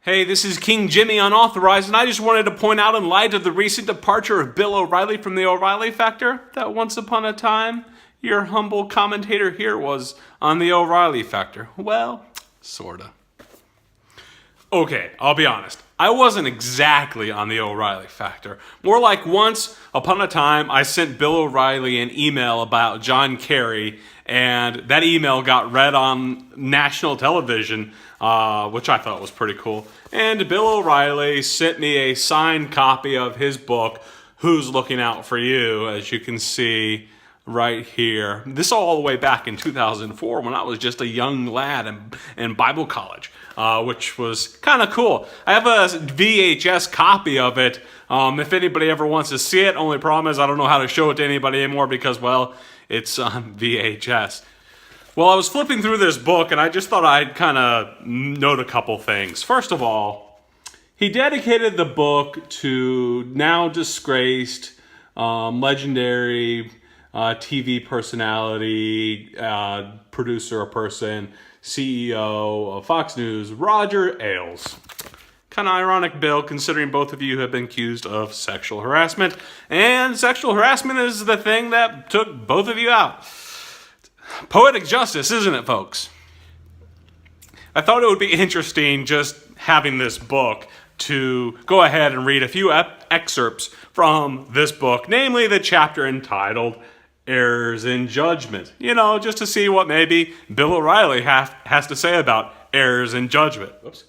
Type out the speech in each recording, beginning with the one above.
Hey, this is King Jimmy Un-Author-ized, and I just wanted to point out, in light of the recent departure of Bill O'Reilly from the O'Reilly Factor, that once upon a time, your humble commentator here was on the O'Reilly Factor. Well, sorta. Okay, I'll be honest. I wasn't exactly on the O'Reilly Factor. More like once upon a time, I sent Bill O'Reilly an email about John Kerry, and that email got read on national television, which I thought was pretty cool. And Bill O'Reilly sent me a signed copy of his book, Who's Looking Out for You, as you can see right here. This all the way back in 2004 when I was just a young lad in Bible college, which was kind of cool. I have a VHS copy of it. If anybody ever wants to see it, only problem is I don't know how to show it to anybody anymore because, well, it's on VHS. Well, I was flipping through this book and I just thought I'd kind of note a couple things. First of all, he dedicated the book to now disgraced, legendary TV personality, producer, person, CEO of Fox News, Roger Ailes. Kind of ironic, Bill, considering both of you have been accused of sexual harassment, and sexual harassment is the thing that took both of you out. Poetic justice, isn't it, folks? I thought it would be interesting just having this book to go ahead and read a few excerpts from this book, namely the chapter entitled Errors in Judgment. You know, just to see what maybe Bill O'Reilly has to say about errors in judgment. Oops.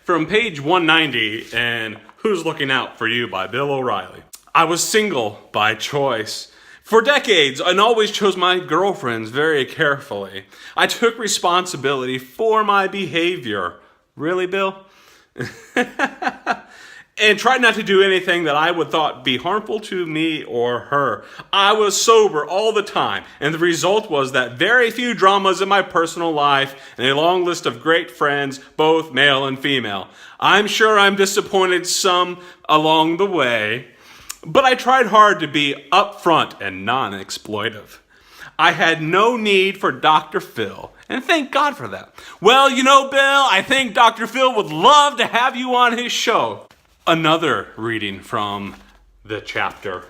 From page 190 and Who's Looking Out for You by Bill O'Reilly. I was single by choice for decades and always chose my girlfriends very carefully. I took responsibility for my behavior. Really, Bill? And tried not to do anything that I would thought be harmful to me or her. I was sober all the time, and the result was that very few dramas in my personal life and a long list of great friends, both male and female. I'm sure I'm disappointed some along the way, but I tried hard to be upfront and non-exploitive. I had no need for Dr. Phil, and thank God for that. Well, you know, Bill, I think Dr. Phil would love to have you on his show. Another reading from the chapter,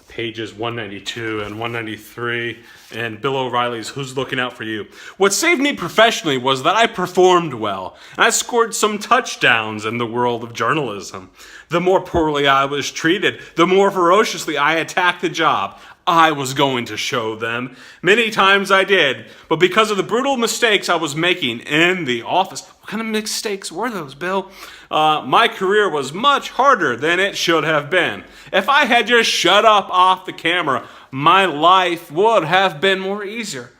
pages 192 and 193, and Bill O'Reilly's Who's Looking Out for You. What saved me professionally was that I performed well, and I scored some touchdowns in the world of journalism. The more poorly I was treated, the more ferociously I attacked the job. I was going to show them. Many times I did, but because of the brutal mistakes I was making in the office. What kind of mistakes were those, Bill? My career was much harder than it should have been. If I had just shut up off the camera, my life would have been more easier.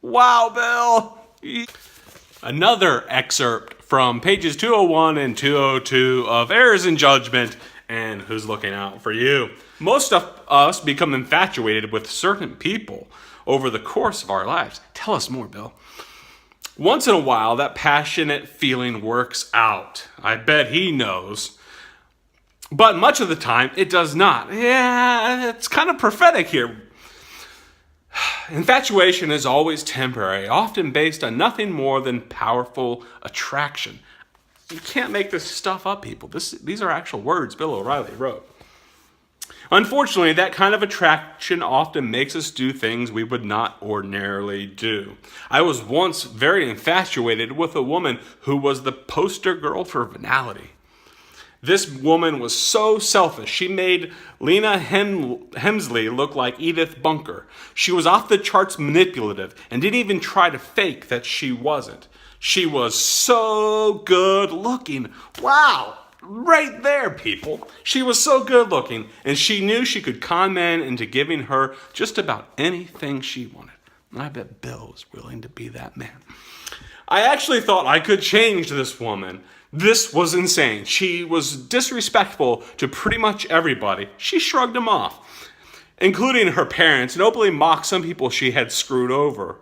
Wow, Bill. Another excerpt from pages 201 and 202 of Errors in Judgment and Who's Looking Out for You. Most of us become infatuated with certain people over the course of our lives. Tell us more, Bill. Once in a while, that passionate feeling works out. I bet he knows. But much of the time, it does not. Yeah, it's kind of prophetic here. Infatuation is always temporary, often based on nothing more than powerful attraction. You can't make this stuff up, people. These are actual words Bill O'Reilly wrote. Unfortunately, that kind of attraction often makes us do things we would not ordinarily do. I was once very infatuated with a woman who was the poster girl for venality. This woman was so selfish, she made Lena Hemsley look like Edith Bunker. She was off the charts manipulative and didn't even try to fake that she wasn't. She was so good looking. Wow! Right there, people. She was so good looking, and she knew she could con men into giving her just about anything she wanted. And I bet Bill was willing to be that man. I actually thought I could change this woman. This was insane. She was disrespectful to pretty much everybody. She shrugged them off, including her parents, and openly mocked some people she had screwed over.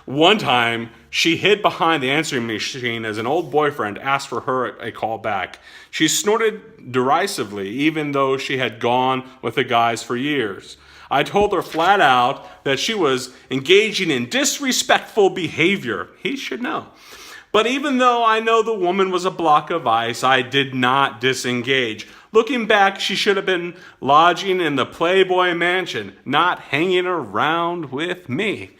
One time, she hid behind the answering machine as an old boyfriend asked for her a call back. She snorted derisively, even though she had gone with the guys for years. I told her flat out that she was engaging in disrespectful behavior. He should know. But even though I know the woman was a block of ice, I did not disengage. Looking back, she should have been lodging in the Playboy Mansion, not hanging around with me.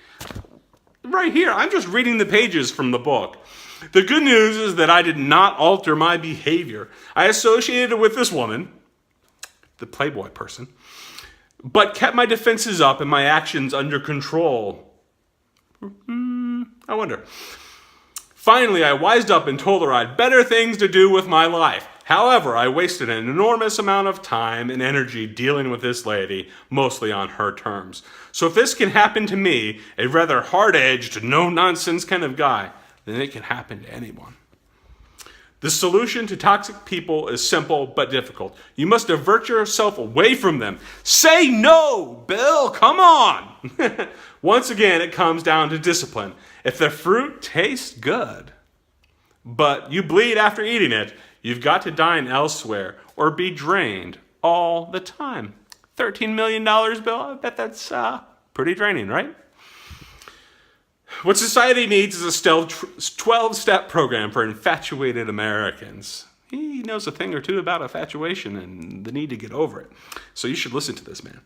Right here, I'm just reading the pages from the book. The good news is that I did not alter my behavior. I associated with this woman, the Playboy person, but kept my defenses up and my actions under control. I wonder. Finally, I wised up and told her I had better things to do with my life. However, I wasted an enormous amount of time and energy dealing with this lady, mostly on her terms. So if this can happen to me, a rather hard-edged, no-nonsense kind of guy, then it can happen to anyone. The solution to toxic people is simple but difficult. You must divert yourself away from them. Say no, Bill, come on! Once again, it comes down to discipline. If the fruit tastes good, but you bleed after eating it, you've got to dine elsewhere or be drained all the time. $13 million, Bill? I bet that's pretty draining, right? What society needs is a 12-step program for infatuated Americans. He knows a thing or two about infatuation and the need to get over it. So you should listen to this man.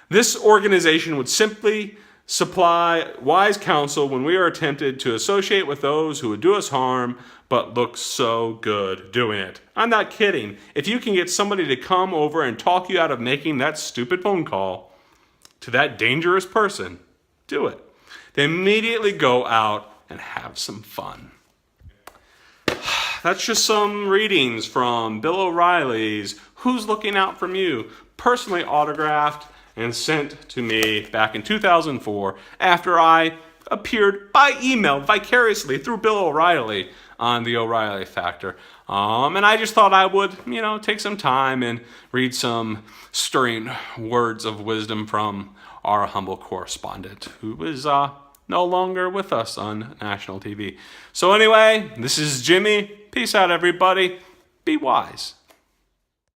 This organization would simply supply wise counsel when we are tempted to associate with those who would do us harm but look so good doing it. I'm not kidding. If you can get somebody to come over and talk you out of making that stupid phone call to that dangerous person, do it. Then immediately go out and have some fun. That's just some readings from Bill O'Reilly's Who's Looking Out for You, personally autographed and sent to me back in 2004 after I appeared by email vicariously through Bill O'Reilly on the O'Reilly Factor. And I just thought I would, take some time and read some stirring words of wisdom from our humble correspondent who is no longer with us on national TV. So anyway, this is Jimmy. Peace out, everybody. Be wise.